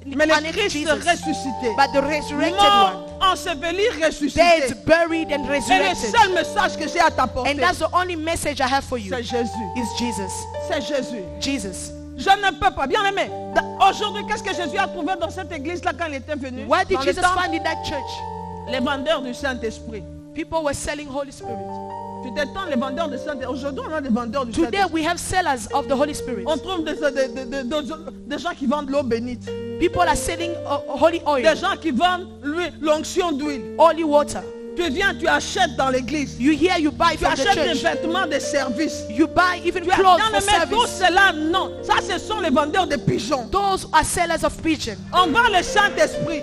Speaker 1: mais le
Speaker 2: incarnate
Speaker 1: Christ
Speaker 2: Jesus,
Speaker 1: ressuscité.
Speaker 2: but the resurrected one.
Speaker 1: Mort, enseveli, ressuscité.
Speaker 2: Dead, buried, and
Speaker 1: Et le
Speaker 2: resurrected.
Speaker 1: seul message que j'ai à t'apporter,
Speaker 2: And that's the only message I have for you.
Speaker 1: c'est Jésus.
Speaker 2: Is Jesus.
Speaker 1: C'est Jésus.
Speaker 2: Jesus.
Speaker 1: Je ne peux pas, bien aimé. Aujourd'hui, qu'est-ce que Jésus a trouvé dans cette église-là quand il était venu?
Speaker 2: What did
Speaker 1: Dans le
Speaker 2: Jesus
Speaker 1: temple,
Speaker 2: find in that church?
Speaker 1: les vendeurs du Saint-Esprit.
Speaker 2: People were selling Holy Spirit.
Speaker 1: Tu t'étends les vendeurs du Saint-Esprit. Aujourd'hui, on a des vendeurs du
Speaker 2: Today
Speaker 1: Saint-Esprit.
Speaker 2: we have sellers of the Holy Spirit.
Speaker 1: On trouve des gens qui vendent l'eau bénite.
Speaker 2: People are selling holy oil,
Speaker 1: Des gens qui vendent l'onction d'huile.
Speaker 2: holy water.
Speaker 1: Tu Tu viens, tu achètes dans l'église.
Speaker 2: You hear, you buy
Speaker 1: Tu
Speaker 2: from the
Speaker 1: achètes des
Speaker 2: church.
Speaker 1: vêtements, des services.
Speaker 2: You buy even
Speaker 1: Tu
Speaker 2: clothes
Speaker 1: as
Speaker 2: for
Speaker 1: mais tout
Speaker 2: service.
Speaker 1: cela, non. Ça, ce sont les vendeurs de pigeons.
Speaker 2: Those are sellers of pigeon.
Speaker 1: On vend le Saint-Esprit.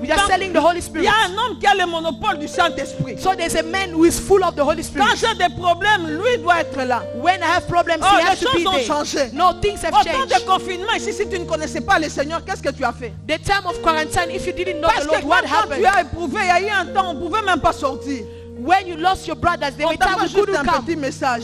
Speaker 2: We are
Speaker 1: Quand
Speaker 2: selling the Holy
Speaker 1: il
Speaker 2: Spirit.
Speaker 1: y a un homme qui a le monopole du Saint-Esprit.
Speaker 2: So there's a man who is full of the Holy Spirit.
Speaker 1: Quand j'ai des problèmes, lui doit être là.
Speaker 2: When I have problems,
Speaker 1: Oh,
Speaker 2: he has
Speaker 1: les
Speaker 2: to be
Speaker 1: choses ont
Speaker 2: there.
Speaker 1: changé.
Speaker 2: No, things have
Speaker 1: Au temps de
Speaker 2: changed.
Speaker 1: confinement, ici, si tu ne connaissais pas le Seigneur, qu'est-ce que tu as fait?
Speaker 2: The time of quarantine, if you didn't know
Speaker 1: Parce
Speaker 2: the
Speaker 1: que
Speaker 2: Lord, what
Speaker 1: quand tu
Speaker 2: happened?
Speaker 1: as éprouvé, il y a eu un temps, on ne pouvait même pas sortir.
Speaker 2: When you lost your brothers, there
Speaker 1: On
Speaker 2: were times
Speaker 1: t'envoie
Speaker 2: we
Speaker 1: juste
Speaker 2: couldn't
Speaker 1: un
Speaker 2: come.
Speaker 1: petit message.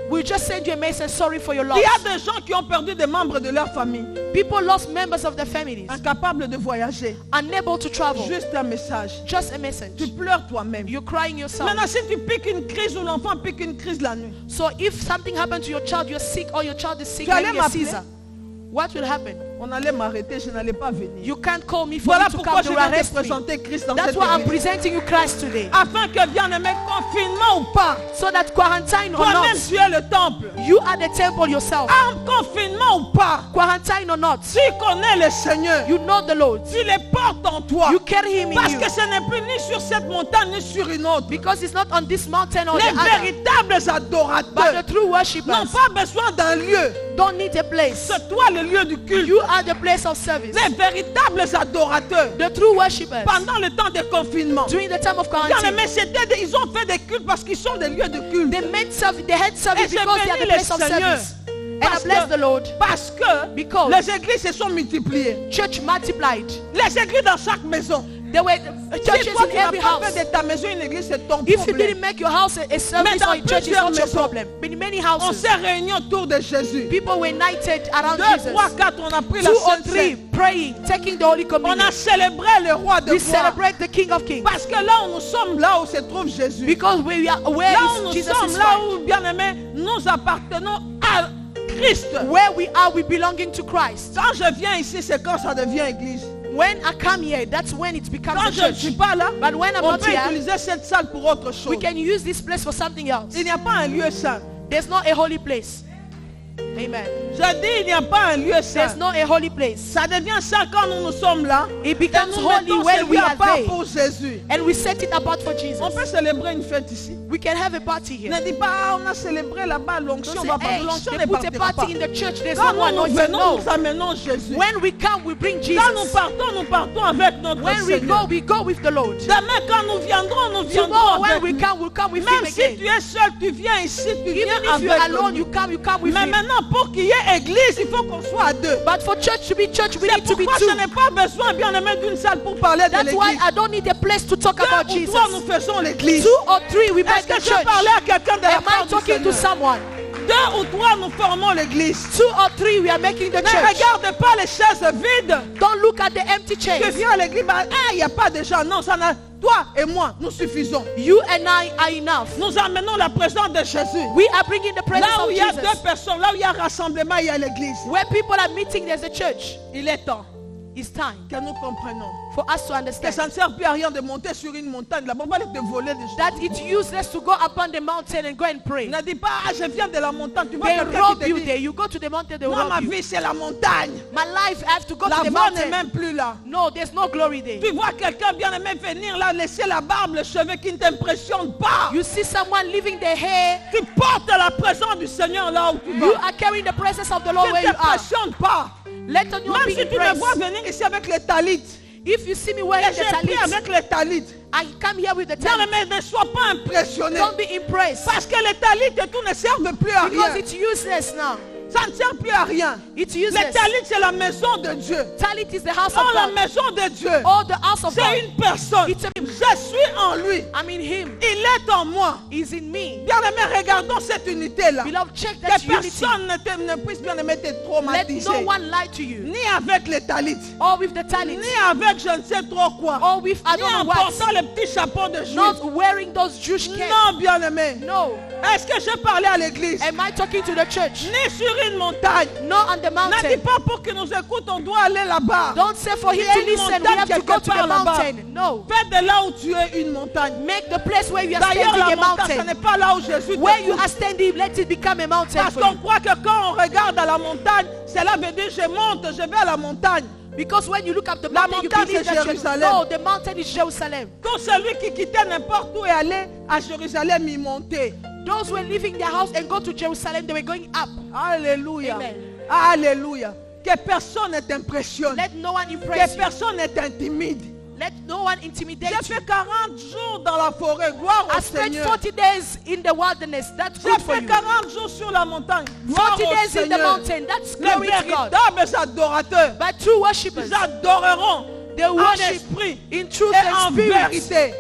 Speaker 2: We just send you a message, sorry for your
Speaker 1: Il
Speaker 2: loss.
Speaker 1: y a des gens qui ont perdu des membres de leur famille,
Speaker 2: People lost members of their families,
Speaker 1: incapables de voyager.
Speaker 2: unable to travel.
Speaker 1: Juste un message.
Speaker 2: Just a message.
Speaker 1: Tu pleures toi-même.
Speaker 2: You're crying yourself.
Speaker 1: Maintenant, si tu piques une crise ou l'enfant pique une crise la nuit,
Speaker 2: So if something happened to your child, you're sick, or your child is sick,
Speaker 1: Tu allais
Speaker 2: having a
Speaker 1: m'appeler?
Speaker 2: seizure, what will happen?
Speaker 1: on allait m'arrêter, je n'allais pas venir.
Speaker 2: You can't call me for
Speaker 1: Voilà
Speaker 2: me to
Speaker 1: pourquoi
Speaker 2: come
Speaker 1: je
Speaker 2: to
Speaker 1: viens te
Speaker 2: arrest me.
Speaker 1: présenter Christ dans
Speaker 2: That's
Speaker 1: cette
Speaker 2: why I'm
Speaker 1: église.
Speaker 2: presenting you Christ today.
Speaker 1: Afin que bien aimé, confinement ou pas,
Speaker 2: So that quarantine or
Speaker 1: toi-même
Speaker 2: not,
Speaker 1: tu es le temple.
Speaker 2: you are the temple yourself.
Speaker 1: En confinement ou pas,
Speaker 2: Quarantine or not,
Speaker 1: tu connais le Seigneur.
Speaker 2: you know the Lord.
Speaker 1: Tu les portes en toi.
Speaker 2: You carry him in
Speaker 1: Parce
Speaker 2: you.
Speaker 1: que ce n'est plus ni sur cette montagne ni sur une autre.
Speaker 2: Because it's not on this mountain or
Speaker 1: Les
Speaker 2: the other.
Speaker 1: véritables
Speaker 2: But
Speaker 1: adorateurs
Speaker 2: the true
Speaker 1: n'ont
Speaker 2: worshippers
Speaker 1: pas besoin d'un lieu.
Speaker 2: don't need a place.
Speaker 1: C'est toi le lieu du culte.
Speaker 2: You are the place of service.
Speaker 1: Les véritables adorateurs,
Speaker 2: The true worshippers,
Speaker 1: pendant le temps de confinement,
Speaker 2: during the time of
Speaker 1: bien
Speaker 2: quarantine,
Speaker 1: aimé, ils ont fait des cultes parce qu'ils sont des lieux de culte.
Speaker 2: they made service, they had service
Speaker 1: Et j'ai
Speaker 2: because they are
Speaker 1: béni
Speaker 2: the place
Speaker 1: le
Speaker 2: of
Speaker 1: Seigneur.
Speaker 2: service. And I bless the Lord.
Speaker 1: Parce que
Speaker 2: Because
Speaker 1: les églises se sont multipliées.
Speaker 2: church multiplied.
Speaker 1: Les églises dans chaque maison.
Speaker 2: There were
Speaker 1: Si
Speaker 2: churches
Speaker 1: toi
Speaker 2: in
Speaker 1: tu n'as
Speaker 2: every
Speaker 1: pas
Speaker 2: house.
Speaker 1: fait de ta maison une église, c'est ton
Speaker 2: If you
Speaker 1: problème.
Speaker 2: didn't make your house a service
Speaker 1: dans
Speaker 2: or a church, it's
Speaker 1: plusieurs
Speaker 2: not your
Speaker 1: maisons,
Speaker 2: problem. But in many
Speaker 1: On
Speaker 2: houses,
Speaker 1: s'est réunis autour de Jésus.
Speaker 2: people were united around
Speaker 1: 2,
Speaker 2: Jesus.
Speaker 1: 3, 4, on a pris la
Speaker 2: 2 or
Speaker 1: Sainte
Speaker 2: 3
Speaker 1: Seine.
Speaker 2: praying, taking the Holy
Speaker 1: On
Speaker 2: Communion.
Speaker 1: a célébré le roi de
Speaker 2: We
Speaker 1: gloire.
Speaker 2: celebrate the King of Kings.
Speaker 1: Parce que là où nous sommes, là où se trouve Jésus.
Speaker 2: Because where
Speaker 1: Là où nous
Speaker 2: Jesus
Speaker 1: sommes,
Speaker 2: is
Speaker 1: là
Speaker 2: found.
Speaker 1: où, bien aimé, nous appartenons à Christ.
Speaker 2: Where we are, we belonging to Christ.
Speaker 1: Quand je viens ici, c'est quand ça devient église.
Speaker 2: When I come here, that's when it becomes
Speaker 1: Quand
Speaker 2: a
Speaker 1: je ne
Speaker 2: church.
Speaker 1: suis pas là,
Speaker 2: But when I'm
Speaker 1: on
Speaker 2: not
Speaker 1: peut
Speaker 2: here,
Speaker 1: utiliser cette salle pour autre chose.
Speaker 2: we can use this place for something else.
Speaker 1: Il n'y a pas un lieu saint.
Speaker 2: There's not a holy place. Amen.
Speaker 1: Je dis, il n'y a pas un lieu saint.
Speaker 2: There's not a holy place.
Speaker 1: Ça devient saint quand nous sommes là.
Speaker 2: It
Speaker 1: Et
Speaker 2: becomes
Speaker 1: nous
Speaker 2: holy
Speaker 1: mettons
Speaker 2: when
Speaker 1: ce
Speaker 2: we
Speaker 1: lieu à
Speaker 2: are
Speaker 1: part
Speaker 2: there.
Speaker 1: pour Jésus.
Speaker 2: And we set it apart for Jesus.
Speaker 1: On peut célébrer une fête ici.
Speaker 2: We can have a party here.
Speaker 1: Ne dis pas, ah, on a célébré là-bas l'onction.
Speaker 2: Don't
Speaker 1: On
Speaker 2: say,
Speaker 1: va pas
Speaker 2: hey,
Speaker 1: l'onction
Speaker 2: they
Speaker 1: ne
Speaker 2: put a
Speaker 1: partira pas.
Speaker 2: party in the church. There's
Speaker 1: Quand
Speaker 2: no one.
Speaker 1: nous
Speaker 2: anointed.
Speaker 1: venons,
Speaker 2: No.
Speaker 1: nous amenons Jésus.
Speaker 2: When we come, we bring
Speaker 1: Quand nous
Speaker 2: Jesus.
Speaker 1: partons avec notre
Speaker 2: When we
Speaker 1: Seigneur.
Speaker 2: go with the Lord.
Speaker 1: Demain, quand nous viendrons
Speaker 2: Tomorrow, when
Speaker 1: avec
Speaker 2: we
Speaker 1: lui.
Speaker 2: come, we'll come with
Speaker 1: Même
Speaker 2: Him
Speaker 1: si
Speaker 2: again.
Speaker 1: tu es seul, tu viens ici, tu viens
Speaker 2: Even if
Speaker 1: avec
Speaker 2: you're alone,
Speaker 1: lui.
Speaker 2: you come with
Speaker 1: Mais
Speaker 2: Him.
Speaker 1: maintenant, pour qu'il y ait église, il faut qu'on soit à deux.
Speaker 2: But for church to be church, we
Speaker 1: C'est
Speaker 2: need to be
Speaker 1: pourquoi
Speaker 2: two.
Speaker 1: je n'ai pas besoin, bien aimé, d'une salle pour parler de
Speaker 2: That's why
Speaker 1: l'église.
Speaker 2: I don't need a place to talk about
Speaker 1: 2 ou
Speaker 2: Jesus.
Speaker 1: 3, nous faisons l'église.
Speaker 2: 2 or 3, we
Speaker 1: Est-ce
Speaker 2: make
Speaker 1: que
Speaker 2: the
Speaker 1: je
Speaker 2: church.
Speaker 1: parlais à quelqu'un de la
Speaker 2: Am
Speaker 1: part
Speaker 2: I
Speaker 1: du
Speaker 2: talking to
Speaker 1: Seigneur?
Speaker 2: someone?
Speaker 1: 2 ou 3, nous formons l'église.
Speaker 2: 2 or 3, we are making the
Speaker 1: Ne
Speaker 2: church.
Speaker 1: regarde pas les chaises vides.
Speaker 2: Don't look at the empty
Speaker 1: Tu
Speaker 2: chairs.
Speaker 1: viens à l'église, bah, il n'y a pas de gens. Non, ça n'a... Toi et moi, nous suffisons.
Speaker 2: You and I are enough.
Speaker 1: Nous amenons la présence de Jésus.
Speaker 2: We are bringing the presence
Speaker 1: Là où
Speaker 2: of
Speaker 1: il y a
Speaker 2: Jesus.
Speaker 1: 2 personnes, là où il y a rassemblement, il y a l'église.
Speaker 2: Where people are meeting, there's a church.
Speaker 1: Il est temps
Speaker 2: It's time
Speaker 1: que nous comprenions
Speaker 2: for us to
Speaker 1: que
Speaker 2: understand
Speaker 1: ça ne sert plus à rien de monter sur une montagne. Là-bas, on va te voler des choses.
Speaker 2: that it's useless to go upon the mountain and go and pray.
Speaker 1: Ne dis pas, ah, je viens de la montagne. Tu vois
Speaker 2: They
Speaker 1: quelqu'un
Speaker 2: rob
Speaker 1: qui te
Speaker 2: you
Speaker 1: dit,
Speaker 2: there. You go to the mountain, they
Speaker 1: moi,
Speaker 2: rob
Speaker 1: ma
Speaker 2: you.
Speaker 1: vie, c'est la montagne.
Speaker 2: My life, I have to go
Speaker 1: La
Speaker 2: to the
Speaker 1: voix n'est
Speaker 2: mountain.
Speaker 1: même plus là.
Speaker 2: No, there's no glory there.
Speaker 1: Tu vois quelqu'un bien aimé venir là, laisser la barbe, le cheveu qui ne t'impressionne pas.
Speaker 2: You see someone leaving their hair.
Speaker 1: Qui porte la présence du Seigneur là où tu
Speaker 2: You
Speaker 1: vas.
Speaker 2: are carrying the presence of the Lord
Speaker 1: Qui
Speaker 2: where
Speaker 1: ne
Speaker 2: you are.
Speaker 1: t'impressionne pas.
Speaker 2: Let on you
Speaker 1: Même
Speaker 2: be
Speaker 1: si tu me vois
Speaker 2: impressed.
Speaker 1: venir ici avec les talit.
Speaker 2: If you see me
Speaker 1: Et
Speaker 2: wearing the
Speaker 1: j'ai pris
Speaker 2: talit,
Speaker 1: avec les talit.
Speaker 2: I come here with the
Speaker 1: Bien
Speaker 2: talit.
Speaker 1: aimé, ne sois pas impressionné.
Speaker 2: Don't be impressed.
Speaker 1: Parce que les talit et tout ne servent plus à
Speaker 2: Because
Speaker 1: rien.
Speaker 2: it's useless now.
Speaker 1: Ça ne sert plus à rien.
Speaker 2: It's
Speaker 1: Les
Speaker 2: useless.
Speaker 1: talit, c'est la maison de Dieu.
Speaker 2: Talit is the house
Speaker 1: Oh,
Speaker 2: of
Speaker 1: la
Speaker 2: God.
Speaker 1: maison de Dieu.
Speaker 2: Oh, the house of
Speaker 1: C'est
Speaker 2: God.
Speaker 1: une personne.
Speaker 2: It's a-
Speaker 1: Je suis en lui.
Speaker 2: I'm in Him.
Speaker 1: Il est en moi.
Speaker 2: He's in me.
Speaker 1: Bien aimé, regardons cette unité-là.
Speaker 2: Beloved, check that
Speaker 1: Que
Speaker 2: unity.
Speaker 1: personne ne puisse bien aimé te
Speaker 2: Let
Speaker 1: traumatiser.
Speaker 2: no one lie to you.
Speaker 1: Ni avec les talit.
Speaker 2: Or with the talit.
Speaker 1: Ni avec je ne sais trop quoi.
Speaker 2: Or with I
Speaker 1: Ni
Speaker 2: don't
Speaker 1: en
Speaker 2: know what.
Speaker 1: portant le petit chapeau de juif.
Speaker 2: Not wearing those Jewish caps.
Speaker 1: Non, bien aimé.
Speaker 2: No.
Speaker 1: Est-ce que je parlais à l'église?
Speaker 2: Am I talking to the church?
Speaker 1: Ni sur une montagne.
Speaker 2: No, on the
Speaker 1: Ne dis
Speaker 2: mountain.
Speaker 1: pas pour qu'il nous écoute, on doit aller là-bas.
Speaker 2: Don't say for him
Speaker 1: Il y a
Speaker 2: to
Speaker 1: une
Speaker 2: listen. We
Speaker 1: montagne
Speaker 2: have to go to
Speaker 1: quelque part
Speaker 2: the
Speaker 1: là-bas.
Speaker 2: mountain. No.
Speaker 1: Fais de là où tu es une montagne.
Speaker 2: Make the place where you are
Speaker 1: D'ailleurs,
Speaker 2: standing
Speaker 1: la
Speaker 2: a
Speaker 1: montagne, ce
Speaker 2: mountain.
Speaker 1: n'est pas là où Jésus
Speaker 2: Where you
Speaker 1: te
Speaker 2: are standing, let it become a mountain
Speaker 1: Parce
Speaker 2: for
Speaker 1: qu'on
Speaker 2: you.
Speaker 1: croit que quand on regarde à la montagne, cela veut dire je monte, je vais à la montagne.
Speaker 2: Because when you look up the
Speaker 1: La
Speaker 2: mountain, you
Speaker 1: montagne,
Speaker 2: believe
Speaker 1: c'est
Speaker 2: that
Speaker 1: Jérusalem.
Speaker 2: no, the mountain is Jerusalem.
Speaker 1: Tout celui qui quittait n'importe où et allait à Jérusalem, y montait.
Speaker 2: Those who were leaving their house and go to Jerusalem, they were going up.
Speaker 1: Alléluia.
Speaker 2: Amen.
Speaker 1: Alléluia. Que personne ne t'impressionne.
Speaker 2: Let no one
Speaker 1: Que
Speaker 2: impress you.
Speaker 1: personne ne t'intimide.
Speaker 2: Let no one intimidate
Speaker 1: J'ai
Speaker 2: you.
Speaker 1: fait 40 jours dans la forêt. Gloire au
Speaker 2: I spent
Speaker 1: Seigneur.
Speaker 2: 40 days in the wilderness. That's
Speaker 1: J'ai
Speaker 2: good for
Speaker 1: fait
Speaker 2: you.
Speaker 1: 40 jours sur la montagne. Gloire
Speaker 2: 40
Speaker 1: au
Speaker 2: days in the
Speaker 1: Seigneur.
Speaker 2: mountain. That's
Speaker 1: Les
Speaker 2: glory to God.
Speaker 1: véritables adorateurs,
Speaker 2: But true worshippers,
Speaker 1: ils adoreront
Speaker 2: they
Speaker 1: en
Speaker 2: worship
Speaker 1: esprit
Speaker 2: in truth
Speaker 1: et
Speaker 2: and
Speaker 1: en
Speaker 2: spirit.
Speaker 1: vérité.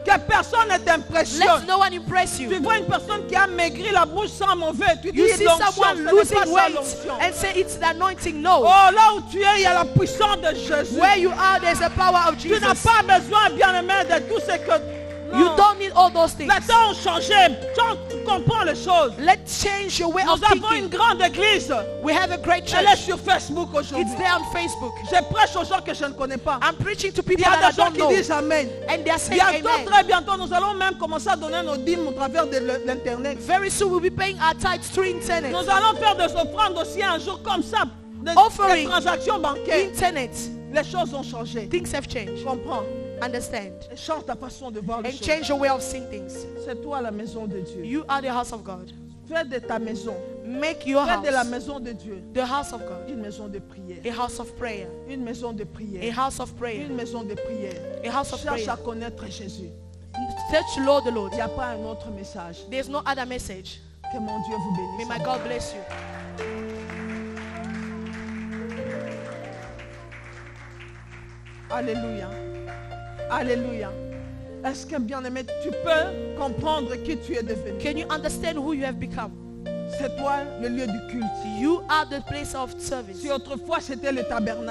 Speaker 1: Que personne ne
Speaker 2: Let
Speaker 1: t'impressionne.
Speaker 2: no one impress
Speaker 1: Tu
Speaker 2: you.
Speaker 1: vois une personne qui a maigri la bouche sans mauvais. Tu dis
Speaker 2: You see
Speaker 1: l'onction,
Speaker 2: someone
Speaker 1: ce n'est
Speaker 2: losing
Speaker 1: pas ça
Speaker 2: weight
Speaker 1: l'onction.
Speaker 2: and say it's the anointing. No.
Speaker 1: Oh, là où tu es, il y a la puissance de Jésus.
Speaker 2: Where you are, there's a power of
Speaker 1: Tu n'as
Speaker 2: Jesus.
Speaker 1: pas besoin, bien-aimé, de tout ce que...
Speaker 2: You
Speaker 1: Non.
Speaker 2: don't need all those things.
Speaker 1: Les temps ont changé. Tu comprends les choses.
Speaker 2: Let's change your way
Speaker 1: Nous
Speaker 2: of
Speaker 1: avons une
Speaker 2: thinking.
Speaker 1: grande église.
Speaker 2: We have a great
Speaker 1: Elle est
Speaker 2: church.
Speaker 1: sur Facebook aujourd'hui.
Speaker 2: It's there on Facebook.
Speaker 1: Je prêche aux gens que je ne connais pas.
Speaker 2: I'm preaching to
Speaker 1: Il
Speaker 2: people
Speaker 1: y a
Speaker 2: that I
Speaker 1: des gens
Speaker 2: don't
Speaker 1: qui
Speaker 2: know.
Speaker 1: disent Amen.
Speaker 2: And they are saying
Speaker 1: Bientôt,
Speaker 2: amen.
Speaker 1: très bientôt, nous allons même commencer à donner nos dîmes au travers de l'internet.
Speaker 2: Very soon we'll be paying our tithes through internet.
Speaker 1: Nous allons faire des offrandes aussi un jour comme ça. Des
Speaker 2: Offering.
Speaker 1: transactions bancaires.
Speaker 2: Internet.
Speaker 1: Les choses ont changé.
Speaker 2: Things have changed.
Speaker 1: Comprends.
Speaker 2: Understand.
Speaker 1: Et change ta façon de voir les
Speaker 2: And
Speaker 1: choses.
Speaker 2: change your way of seeing things.
Speaker 1: C'est toi la maison de Dieu.
Speaker 2: You are the house of God.
Speaker 1: Fais de ta maison,
Speaker 2: Make your
Speaker 1: fais de la
Speaker 2: house
Speaker 1: maison de Dieu
Speaker 2: the house of God.
Speaker 1: une maison de prière.
Speaker 2: A house of prayer.
Speaker 1: Une maison de
Speaker 2: A
Speaker 1: prière.
Speaker 2: house of prayer.
Speaker 1: Une maison de prière.
Speaker 2: A house of
Speaker 1: Cherche
Speaker 2: prayer.
Speaker 1: à connaître Jésus.
Speaker 2: Search Lord the Lord.
Speaker 1: Il n'y a pas un autre message.
Speaker 2: There's no other message.
Speaker 1: Que mon Dieu vous
Speaker 2: May
Speaker 1: bénisse.
Speaker 2: my God bless you.
Speaker 1: Alléluia. Alléluia. Est-ce que bien-aimé, tu peux comprendre qui tu es devenu?
Speaker 2: Can you understand who you have become?
Speaker 1: C'est toi le lieu du culte.
Speaker 2: You are the place of service.
Speaker 1: Si autrefois c'était le tabernacle.